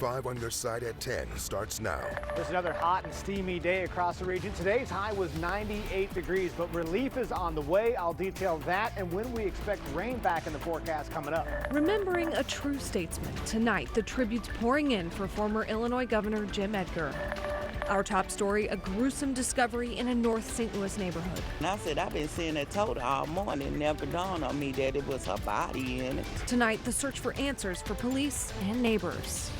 5 on your side at 10 starts now. There's another hot and steamy day across the region. Today's high was 98 degrees, but relief is on the way. I'll detail that and when we expect rain back in the forecast coming up. Remembering a true statesman, tonight the tributes pouring in for former Illinois Governor Jim Edgar. Our top story, a gruesome discovery in a North St. Louis neighborhood. And I said, I've been seeing that total all morning. It never dawned on me that it was her body in it. Tonight, the search for answers for police and neighbors.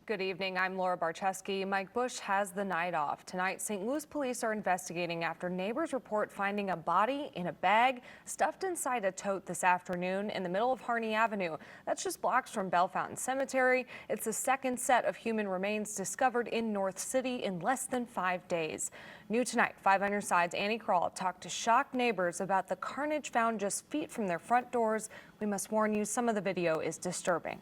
Good evening, I'm Laura Barcheski. Mike Bush has the night off. Tonight, St. Louis police are investigating after neighbors report finding a body in a bag stuffed inside a tote this afternoon in the middle of Harney Avenue. That's just blocks from Bell Fountain Cemetery. It's the second set of human remains discovered in North City in less than 5 days. New tonight, 5 on your side's Annie Krall talked to shocked neighbors about the carnage found just feet from their front doors. We must warn you, some of the video is disturbing.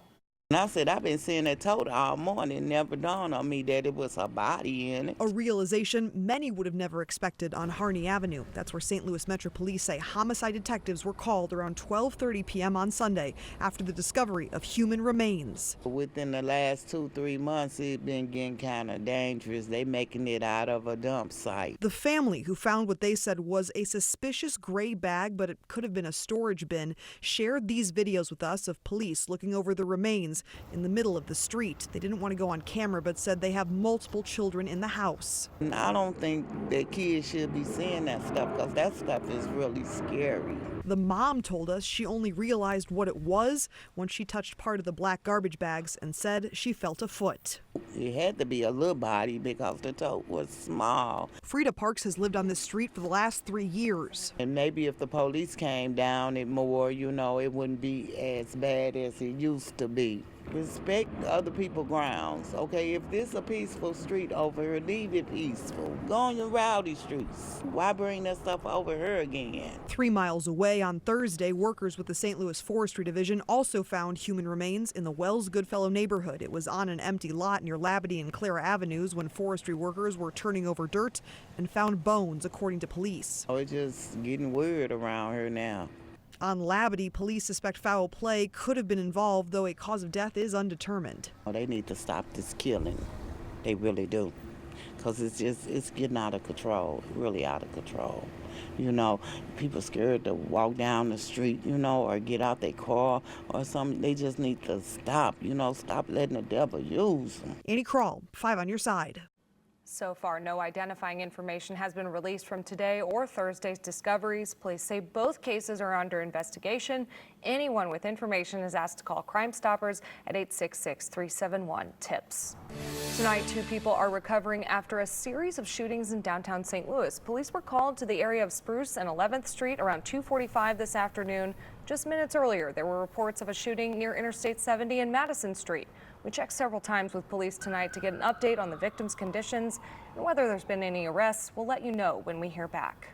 And I said, I've been seeing that total all morning. It never dawned on me that it was her body in it. A realization many would have never expected on Harney Avenue. That's where St. Louis Metro Police say homicide detectives were called around 12:30 p.m. on Sunday after the discovery of human remains. Within the last 2-3 months, it's been getting kind of dangerous. They making it out of a dump site. The family, who found what they said was a suspicious gray bag, but it could have been a storage bin, shared these videos with us of police looking over the remains in the middle of the street. They didn't want to go on camera, but said they have multiple children in the house. And I don't think that kids should be seeing that stuff because that stuff is really scary. The mom told us she only realized what it was when she touched part of the black garbage bags and said she felt a foot. It had to be a little body because the tote was small. Frida Parks has lived on this street for the last 3 years. And maybe if the police came down it more, it wouldn't be as bad as it used to be. Respect other people's grounds, okay? If this is a peaceful street over here, leave it peaceful. Go on your rowdy streets. Why bring that stuff over here again? 3 miles away on Thursday, workers with the St. Louis Forestry Division also found human remains in the Wells Goodfellow neighborhood. It was on an empty lot near Labadie and Clara Avenues when forestry workers were turning over dirt and found bones, according to police. Oh, it's just getting weird around here now. On Labadie, police suspect foul play could have been involved, though a cause of death is undetermined. Oh, they need to stop this killing. They really do. Because it's getting out of control, really out of control. People scared to walk down the street, or get out their car or something. They just need to stop, stop letting the devil use them. Annie Krall, 5 on your side. So far, no identifying information has been released from today or Thursday's discoveries. Police say both cases are under investigation. Anyone with information is asked to call Crime Stoppers at 866-371-TIPS. Tonight, 2 people are recovering after a series of shootings in downtown St. Louis. Police were called to the area of Spruce and 11th Street around 2:45 this afternoon. Just minutes earlier, there were reports of a shooting near Interstate 70 and Madison Street. We checked several times with police tonight to get an update on the victims' conditions and whether there's been any arrests. We'll let you know when we hear back.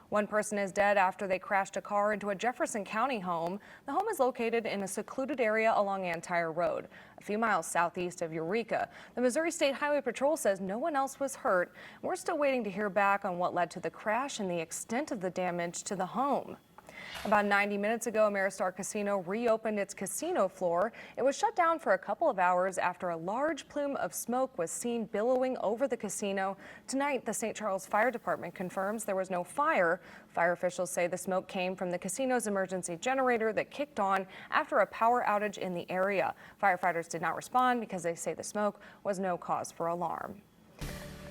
One person is dead after they crashed a car into a Jefferson County home. The home is located in a secluded area along Antire Road, a few miles southeast of Eureka. The Missouri State Highway Patrol says no one else was hurt. We're still waiting to hear back on what led to the crash and the extent of the damage to the home. About 90 minutes ago, Ameristar Casino reopened its casino floor. It was shut down for a couple of hours after a large plume of smoke was seen billowing over the casino. Tonight, the St. Charles Fire Department confirms there was no fire. Fire officials say the smoke came from the casino's emergency generator that kicked on after a power outage in the area. Firefighters did not respond because they say the smoke was no cause for alarm.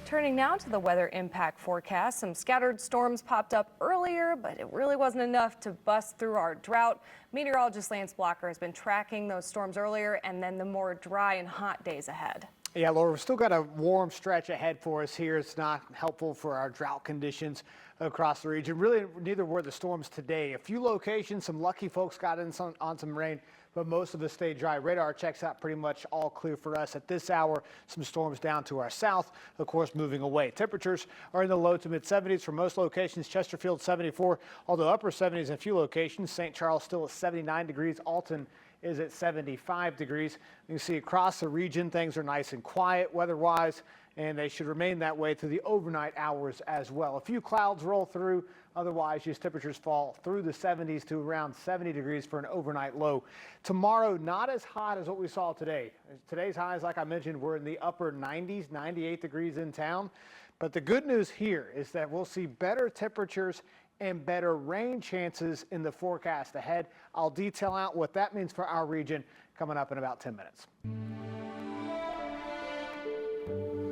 Turning now to the weather impact forecast. Some scattered storms popped up earlier, but it really wasn't enough to bust through our drought. Meteorologist Lance Blocker has been tracking those storms earlier and then the more dry and hot days ahead. Yeah, Laura, we've still got a warm stretch ahead for us here. It's not helpful for our drought conditions across the region. Really, neither were the storms today. A few locations, some lucky folks got in on some rain, but most of us stayed dry. Radar checks out pretty much all clear for us at this hour. Some storms down to our south, of course, moving away. Temperatures are in the low to mid 70s for most locations. Chesterfield 74, although upper 70s in a few locations. St. Charles still at 79 degrees. Alton is at 75 degrees. You can see across the region, things are nice and quiet weather-wise. and they should remain that way through the overnight hours as well. A few clouds roll through. Otherwise, just temperatures fall through the 70s to around 70 degrees for an overnight low. Tomorrow, not as hot as what we saw today. Today's highs, like I mentioned, were in the upper 90s, 98 degrees in town. But the good news here is that we'll see better temperatures and better rain chances in the forecast ahead. I'll detail out what that means for our region coming up in about 10 minutes.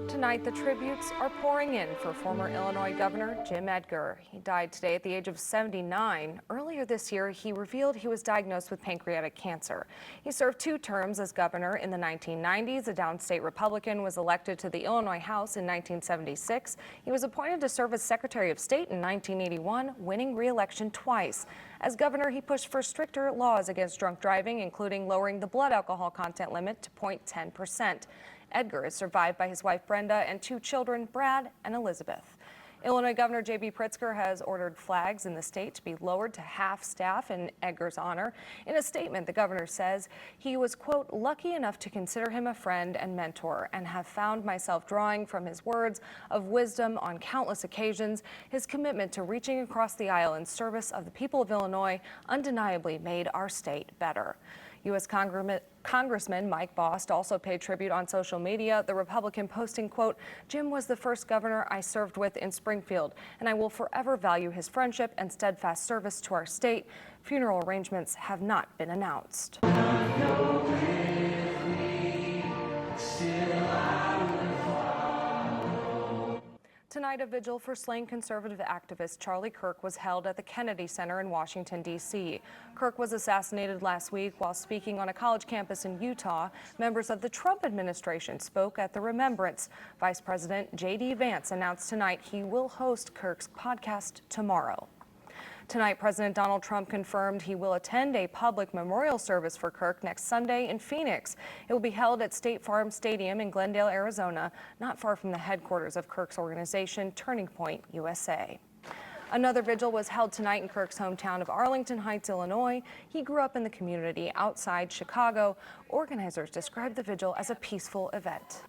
Tonight, the tributes are pouring in for former Illinois Governor Jim Edgar. He died today at the age of 79. Earlier this year, he revealed he was diagnosed with pancreatic cancer. He served 2 terms as governor in the 1990s. A downstate Republican was elected to the Illinois House in 1976. He was appointed to serve as Secretary of State in 1981, winning re-election twice. As governor, he pushed for stricter laws against drunk driving, including lowering the blood alcohol content limit to 0.10%. Edgar is survived by his wife Brenda and 2 children, Brad and Elizabeth. Illinois Governor J.B. Pritzker has ordered flags in the state to be lowered to half staff in Edgar's honor. In a statement, the governor says he was, quote, lucky enough to consider him a friend and mentor and have found myself drawing from his words of wisdom on countless occasions. His commitment to reaching across the aisle in service of the people of Illinois undeniably made our state better. U.S. Congressman Mike Bost also paid tribute on social media, the Republican posting, quote, Jim was the first governor I served with in Springfield, and I will forever value his friendship and steadfast service to our state. Funeral arrangements have not been announced. Tonight, a vigil for slain conservative activist Charlie Kirk was held at the Kennedy Center in Washington, D.C. Kirk was assassinated last week while speaking on a college campus in Utah. Members of the Trump administration spoke at the remembrance. Vice President J.D. Vance announced tonight he will host Kirk's podcast tomorrow. Tonight, President Donald Trump confirmed he will attend a public memorial service for Kirk next Sunday in Phoenix. It will be held at State Farm Stadium in Glendale, Arizona, not far from the headquarters of Kirk's organization, Turning Point USA. Another vigil was held tonight in Kirk's hometown of Arlington Heights, Illinois. He grew up in the community outside Chicago. Organizers described the vigil as a peaceful event.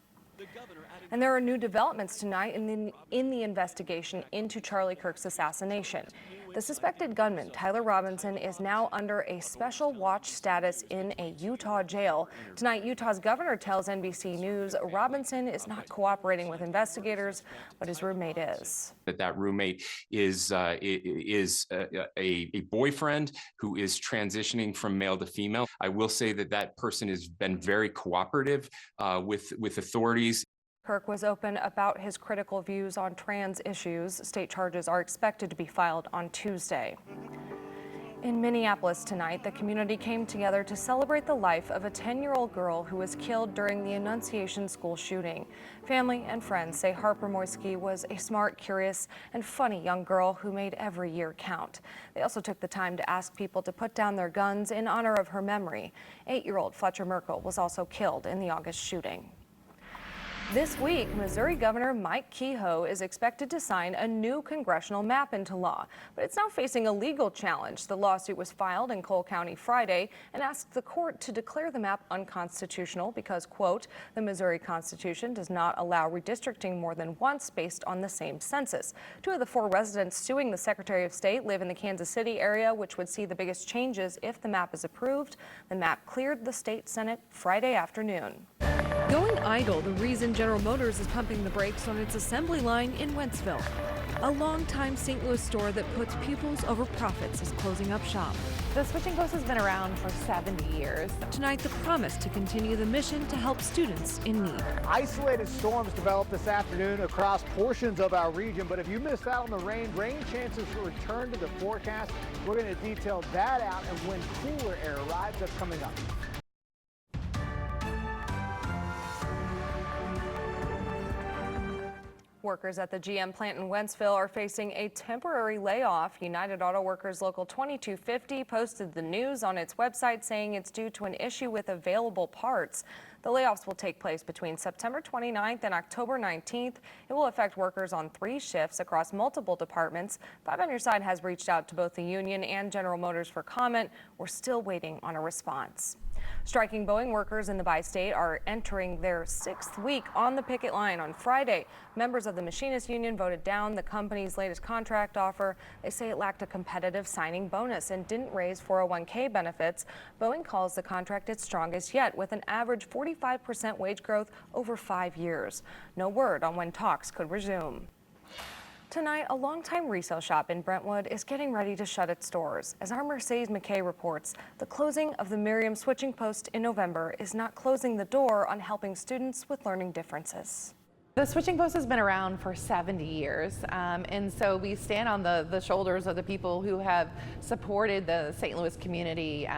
And there are new developments tonight in the investigation into Charlie Kirk's assassination. The suspected gunman, Tyler Robinson, is now under a special watch status in a Utah jail. Tonight, Utah's governor tells NBC News Robinson is not cooperating with investigators, but his roommate is. That roommate is a boyfriend who is transitioning from male to female. I will say that that person has been very cooperative with authorities. Kirk was open about his critical views on trans issues. State charges are expected to be filed on Tuesday. In Minneapolis tonight, the community came together to celebrate the life of a 10-year-old girl who was killed during the Annunciation school shooting. Family and friends say Harper Moisky was a smart, curious, and funny young girl who made every year count. They also took the time to ask people to put down their guns in honor of her memory. 8-year-old Fletcher Merkel was also killed in the August shooting. This week, Missouri Governor Mike Kehoe is expected to sign a new congressional map into law, but it's now facing a legal challenge. The lawsuit was filed in Cole County Friday and asked the court to declare the map unconstitutional because, quote, the Missouri Constitution does not allow redistricting more than once based on the same census. 2 of the 4 residents suing the Secretary of State live in the Kansas City area, which would see the biggest changes if the map is approved. The map cleared the state Senate Friday afternoon. Going idle, the reason General Motors is pumping the brakes on its assembly line in Wentzville. A longtime St. Louis store that puts pupils over profits is closing up shop. The Switching Post has been around for 70 years. Tonight, the promise to continue the mission to help students in need. Isolated storms developed this afternoon across portions of our region, but if you missed out on the rain chances will return to the forecast. We're going to detail that out and when cooler air arrives. That's coming up. Workers at the GM plant in Wentzville are facing a temporary layoff. United Auto Workers Local 2250 posted the news on its website saying it's due to an issue with available parts. The layoffs will take place between September 29th and October 19th. It will affect workers on 3 shifts across multiple departments. 5 on Your Side has reached out to both the union and General Motors for comment. We're still waiting on a response. Striking Boeing workers in the bi-state are entering their 6th week on the picket line on Friday. Members of the Machinists Union voted down the company's latest contract offer. They say it lacked a competitive signing bonus and didn't raise 401k benefits. Boeing calls the contract its strongest yet, with an average 45% wage growth over 5 years. No word on when talks could resume. Tonight, a longtime resale shop in Brentwood is getting ready to shut its doors. As our Mercedes McKay reports, the closing of the Miriam switching post in November is not closing the door on helping students with learning differences. The switching post has been around for 70 years, and so we stand on the shoulders of the people who have supported the St. Louis community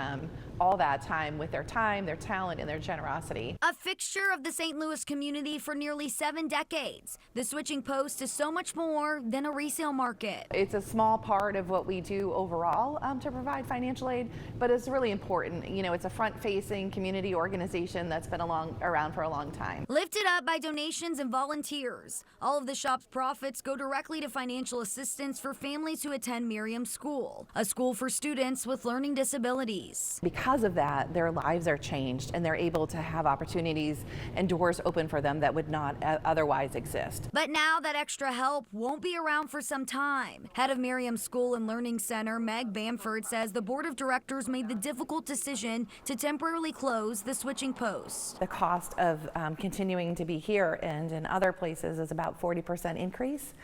all that time with their time, their talent, and their generosity. A fixture of the St. Louis community for nearly 7 decades, the switching post is so much more than a resale market. It's a small part of what we do overall to provide financial aid, but it's really important. You know, it's a front-facing community organization that's been around for a long time. Lifted up by donations and volunteers, all of the shop's profits go directly to financial assistance for families who attend Miriam School, a school for students with learning disabilities. Because of that, their lives are changed and they're able to have opportunities and doors open for them that would not otherwise exist. But now that extra help won't be around for some time. Head of Miriam School and Learning Center, Meg Bamford, says the board of directors made the difficult decision to temporarily close the switching post. The cost of continuing to be here and in other places is about 40% increase.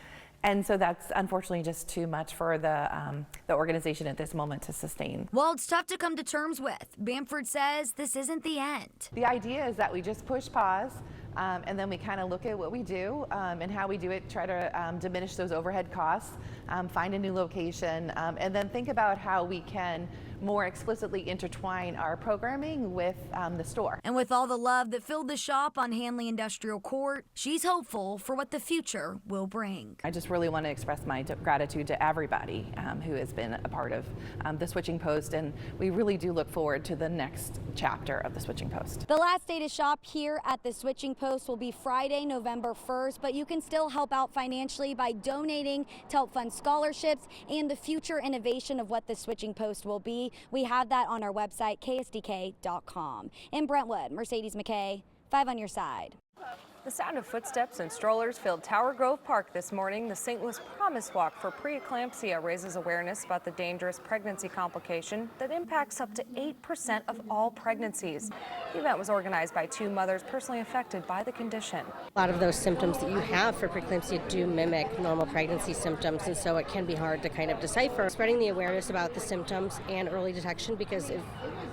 And so that's unfortunately just too much for the organization at this moment to sustain. While it's tough to come to terms with, Bamford says this isn't the end. The idea is that we just push pause and then we kind of look at what we do and how we do it, try to diminish those overhead costs, find a new location, and then think about how we can more explicitly intertwine our programming with the store. And with all the love that filled the shop on Hanley Industrial Court, she's hopeful for what the future will bring. I just really want to express my gratitude to everybody who has been a part of the Switching Post, and we really do look forward to the next chapter of the Switching Post. The last day to shop here at the Switching Post will be Friday, November 1st, but you can still help out financially by donating to help fund scholarships and the future innovation of what the Switching Post will be. We have that on our website, KSDK.com. In Brentwood, Mercedes McKay, 5 on Your Side. The sound of footsteps and strollers filled Tower Grove Park this morning. The St. Louis Promise Walk for Preeclampsia raises awareness about the dangerous pregnancy complication that impacts up to 8% of all pregnancies. The event was organized by 2 mothers personally affected by the condition. A lot of those symptoms that you have for preeclampsia do mimic normal pregnancy symptoms, and so it can be hard to kind of decipher. Spreading the awareness about the symptoms and early detection, because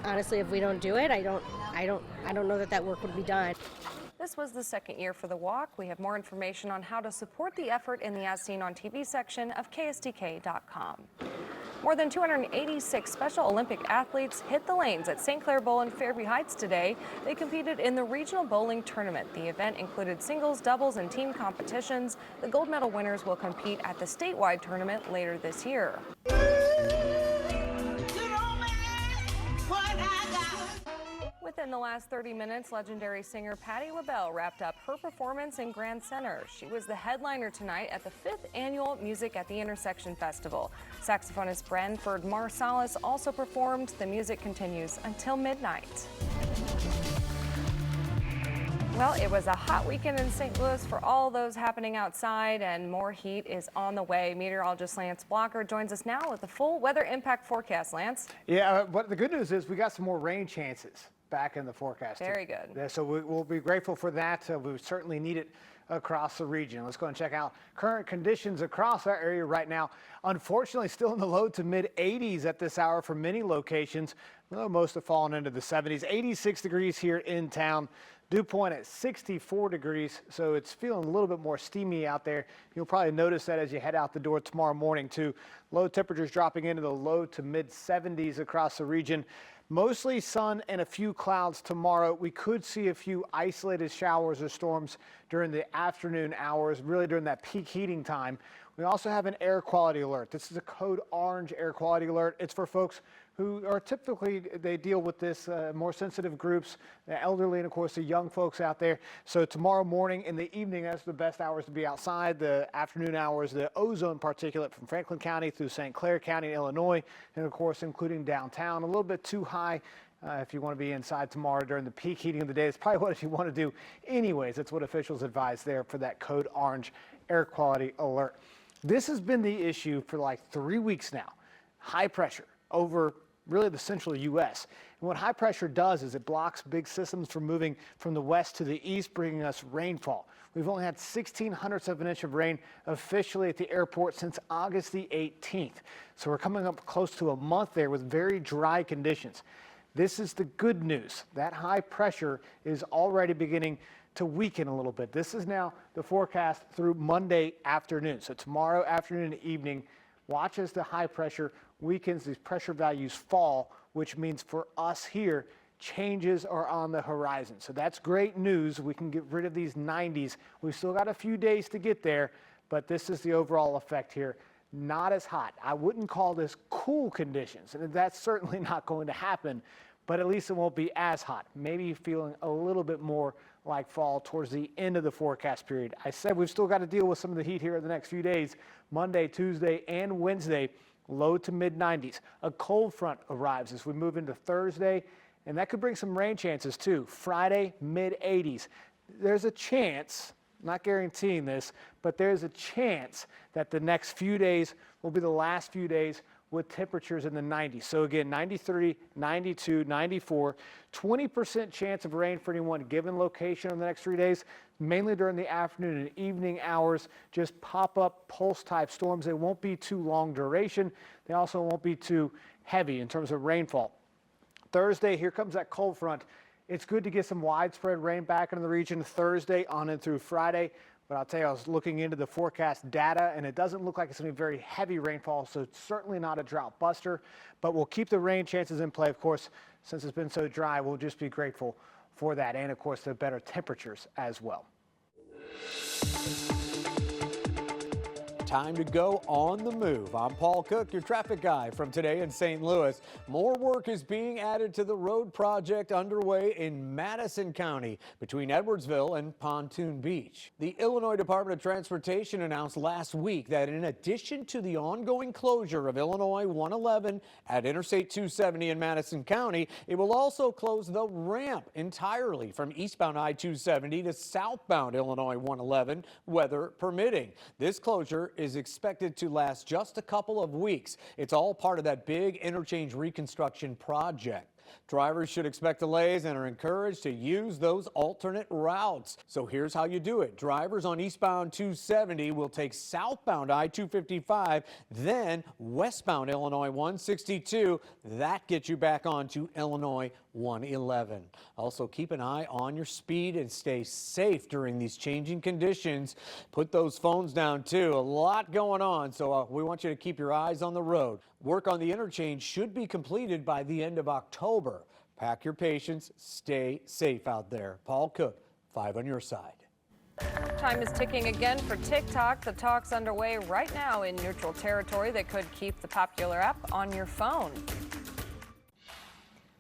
honestly, if we don't do it, I don't know that work would be done. This was the 2nd year for the walk. We have more information on how to support the effort in the As Seen on TV section of KSDK.com. More than 286 Special Olympic athletes hit the lanes at St. Clair Bowl in Fairview Heights today. They competed in the regional bowling tournament. The event included singles, doubles, and team competitions. The gold medal winners will compete at the statewide tournament later this year. Within the last 30 minutes, legendary singer Patti LaBelle wrapped up her performance in Grand Center. She was the headliner tonight at the 5th annual Music at the Intersection Festival. Saxophonist Branford Marsalis also performed. The music continues until midnight. Well, it was a hot weekend in St. Louis for all those happening outside, and more heat is on the way. Meteorologist Lance Blocker joins us now with the full weather impact forecast. Lance? Yeah, but the good news is we got some more rain chances back in the forecast. Very good. Yeah, so we'll be grateful for that. We certainly need it across the region. Let's go and check out current conditions across our area right now. Unfortunately, still in the low to mid 80s at this hour for many locations. Well, most have fallen into the 70s. 86 degrees here in town. Dew point at 64 degrees, so it's feeling a little bit more steamy out there. You'll probably notice that as you head out the door tomorrow morning too. Low temperatures dropping into the low to mid 70s across the region. Mostly sun and a few clouds tomorrow. We could see a few isolated showers or storms during the afternoon hours, really during that peak heating time. We also have an air quality alert. This is a code orange air quality alert. It's for folks who are typically, they deal with this, more sensitive groups, the elderly, and of course the young folks out there. So tomorrow morning and the evening, that's the best hours to be outside. The afternoon hours, the ozone particulate from Franklin County through St. Clair County, Illinois, and of course including downtown, a little bit too high. If you want to be inside tomorrow during the peak heating of the day, it's probably what you want to do anyways. That's what officials advise there for that code orange air quality alert. This has been the issue for like 3 weeks now. High pressure over really the central U.S. And what high pressure does is it blocks big systems from moving from the west to the east, bringing us rainfall. We've only had 1/1600ths of an inch of rain officially at the airport since August the 18th. So we're coming up close to a month there with very dry conditions. This is the good news. That high pressure is already beginning to weaken a little bit. This is now the forecast through Monday afternoon. So tomorrow afternoon and evening, watch as the high pressure weakens, these pressure values fall, which means for us here, changes are on the horizon. So that's great news. We can get rid of these 90s. We've still got a few days to get there, but this is the overall effect here. Not as hot. I wouldn't call this cool conditions, and that's certainly not going to happen, but at least it won't be as hot. Maybe feeling a little bit more like fall towards the end of the forecast period. I said we've still got to deal with some of the heat here in the next few days, Monday, Tuesday, and Wednesday, low to mid 90s. A cold front arrives as we move into Thursday, and that could bring some rain chances too. Friday, mid 80s. There's a chance, not guaranteeing this, but there's a chance that the next few days will be the last few days with temperatures in the 90s. So again, 93, 92, 94, 20% chance of rain for any one given location in the next 3 days, mainly during the afternoon and evening hours. Just pop up pulse type storms. They won't be too long duration. They also won't be too heavy in terms of rainfall. Thursday, here comes that cold front. It's good to get some widespread rain back into the region Thursday on and through Friday. But I'll tell you, I was looking into the forecast data, and it doesn't look like it's going to be very heavy rainfall, so it's certainly not a drought buster. But we'll keep the rain chances in play, of course. Since it's been so dry, we'll just be grateful for that, and of course the better temperatures as well. Time to go on the move. I'm Paul Cook, your traffic guy from Today in St. Louis. More work is being added to the road project underway in Madison County between Edwardsville and Pontoon Beach. The Illinois Department of Transportation announced last week that in addition to the ongoing closure of Illinois 111 at Interstate 270 in Madison County, it will also close the ramp entirely from eastbound I-270 to southbound Illinois 111, weather permitting. This closure is expected to last just a couple of weeks. It's all part of that big interchange reconstruction project. Drivers should expect delays and are encouraged to use those alternate routes. So here's how you do it. Drivers on eastbound 270 will take southbound I-255, then westbound Illinois 162. That gets you back onto Illinois 111. Also, keep an eye on your speed and stay safe during these changing conditions. Put those phones down too. A lot going on, so we want you to keep your eyes on the road. Work on the interchange should be completed by the end of October. Pack your patience. Stay safe out there. Paul Cook, 5 on your side. Time is ticking again for TikTok. The talk's underway right now in neutral territory that could keep the popular app on your phone.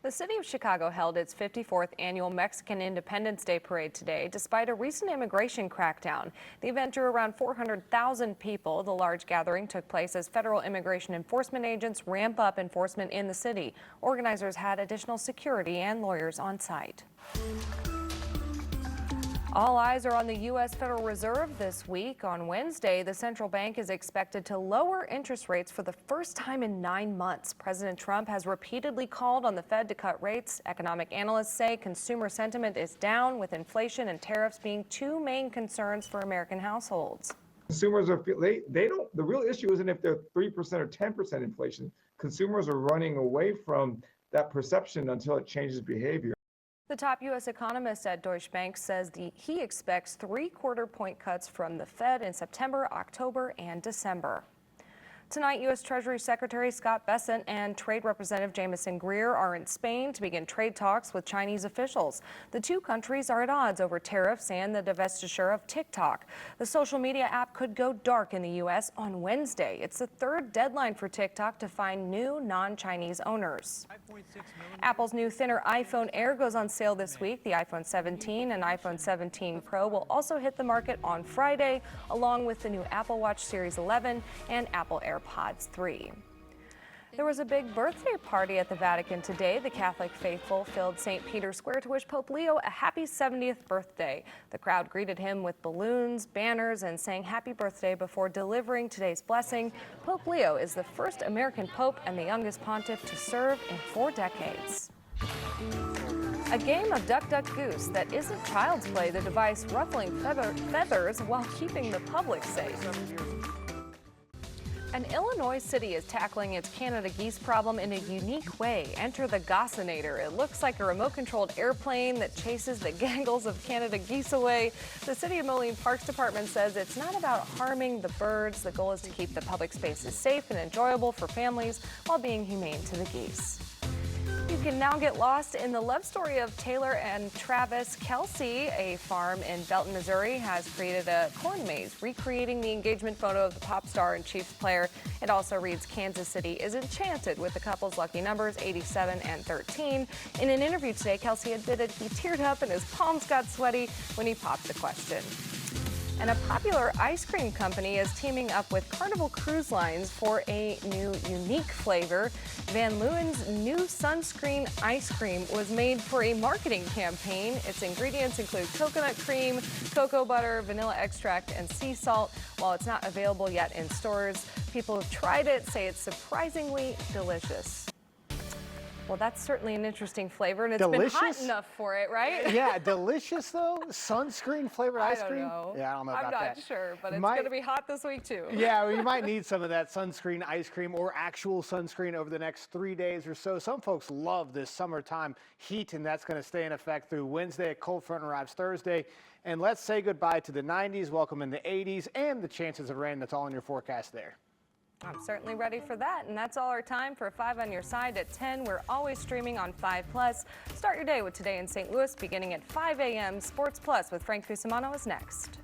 The city of Chicago held its 54th annual Mexican Independence Day parade today, despite a recent immigration crackdown. The event drew around 400,000 people. The large gathering took place as federal immigration enforcement agents ramp up enforcement in the city. Organizers had additional security and lawyers on site. All eyes are on the U.S. Federal Reserve this week. On Wednesday, the central bank is expected to lower interest rates for the first time in 9 months. President Trump has repeatedly called on the Fed to cut rates. Economic analysts say consumer sentiment is down, with inflation and tariffs being two main concerns for American households. Consumers are they don't. The real issue isn't if they're 3% or 10% inflation. Consumers are running away from that perception until it changes behavior. The top U.S. economist at Deutsche Bank says he expects 3/4 point cuts from the Fed in September, October, and December. Tonight, U.S. Treasury Secretary Scott Bessent and Trade Representative Jamieson Greer are in Spain to begin trade talks with Chinese officials. The two countries are at odds over tariffs and the divestiture of TikTok. The social media app could go dark in the U.S. on Wednesday. It's the third deadline for TikTok to find new non-Chinese owners. Apple's new thinner iPhone Air goes on sale this week. The iPhone 17 and iPhone 17 Pro will also hit the market on Friday, along with the new Apple Watch Series 11 and Apple AirPods 3. There was a big birthday party at the Vatican today. The Catholic faithful filled St. Peter's Square to wish Pope Leo a happy 70th birthday. The crowd greeted him with balloons, banners, and sang happy birthday before delivering today's blessing. Pope Leo is the first American pope and the youngest pontiff to serve in 4 decades. A game of duck, duck, goose that isn't child's play, the device ruffling feathers while keeping the public safe. An Illinois city is tackling its Canada geese problem in a unique way. Enter the Gossinator. It looks like a remote-controlled airplane that chases the gangles of Canada geese away. The City of Moline Parks Department says it's not about harming the birds. The goal is to keep the public spaces safe and enjoyable for families while being humane to the geese. You can now get lost in the love story of Taylor and Travis. Kelsey, a farm in Belton, Missouri, has created a corn maze, recreating the engagement photo of the pop star and Chiefs player. It also reads, Kansas City is enchanted with the couple's lucky numbers, 87 and 13. In an interview today, Kelsey admitted he teared up and his palms got sweaty when he popped the question. And a popular ice cream company is teaming up with Carnival Cruise Lines for a new unique flavor. Van Leeuwen's new sunscreen ice cream was made for a marketing campaign. Its ingredients include coconut cream, cocoa butter, vanilla extract, and sea salt. While it's not available yet in stores, people who've tried it say it's surprisingly delicious. Well, that's certainly an interesting flavor, and it's been hot enough for it, right? Yeah, delicious though. Sunscreen flavored ice cream. Know. Yeah, I don't know about I'm that. not sure, but it's going to be hot this week too. Yeah, well, you might need some of that sunscreen ice cream or actual sunscreen over the next 3 days or so. Some folks love this summertime heat, and that's going to stay in effect through Wednesday. A cold front arrives Thursday. And let's say goodbye to the 90s, welcome in the 80s, and the chances of rain. That's all in your forecast there. I'm certainly ready for that, and that's all our time for 5 on Your Side at 10. We're always streaming on 5+. Start your day with Today in St. Louis beginning at 5 a.m. Sports Plus with Frank Fusimano is next.